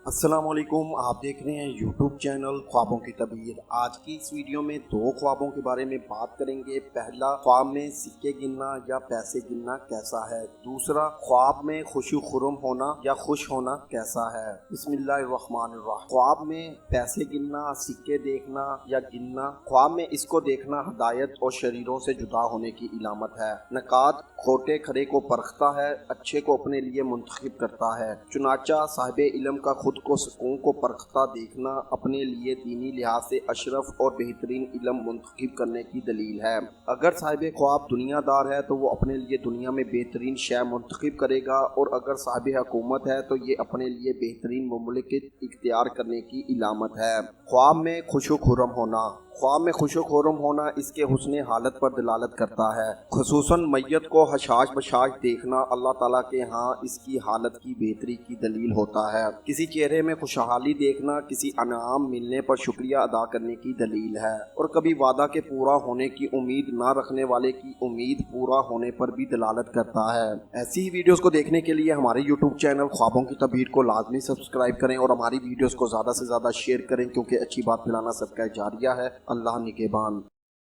अस्सलाम वालेकुम। आप देख रहे हैं यूट्यूब चैनल ख्वाबों की तबीर। आज की इस वीडियो में दो ख्वाबों के बारे में बात करेंगे। पहला, ख्वाब में सिक्के गिनना या पैसे गिनना कैसा है। दूसरा, ख्वाब में खुशी खुर्रम होना या खुश होना कैसा है। बिस्मिल्लाहिर्रहमानिर्रहीम। ख्वाब में पैसे गिनना, सिक्के देखना या गिनना, ख्वाब में इसको देखना हदायत और शरीरों से जुदा होने की इलामत है। नकाद खोटे खरे को परखता है, अच्छे को अपने लिए मुंतखब करता है। चुनाचा साहिब इल्म का खुद को सुकून को परखता देखना अपने लिए दीनी लिहाज से अशरफ और बेहतरीन इल्म मुंतखब करने की दलील है। अगर साहिब ख्वाब दुनियादार है तो वो अपने लिए दुनिया में बेहतरीन शय मुंतखब करेगा, और अगर साहिब हुकूमत है तो ये अपने लिए बेहतरीन मुमलिकत इख्तियार करने की इलामत है। ख्वाब में खुशो खुर्रम होना। ख्वाब में खुशो खुर्रम होना इसके हुस्ने हालत पर दलालत करता है। खुसूसन मैयत को हशाश बशाश देखना अल्लाह ताला के यहाँ इसकी हालत की बेहतरी की दलील होता है। किसी चेहरे में खुशहाली देखना किसी अनाम मिलने पर शुक्रिया अदा करने की दलील है, और कभी वादा के पूरा होने की उम्मीद न रखने वाले की उम्मीद पूरा होने पर भी दलालत करता है। ऐसी ही वीडियोस को देखने के लिए हमारे यूट्यूब चैनल ख्वाबों की तबीर को लाजमी सब्सक्राइब करें और हमारी वीडियोस को ज़्यादा से ज़्यादा शेयर करें, क्योंकि अच्छी बात फैलाना सदका जारिया है। अल्लाह निगहबान।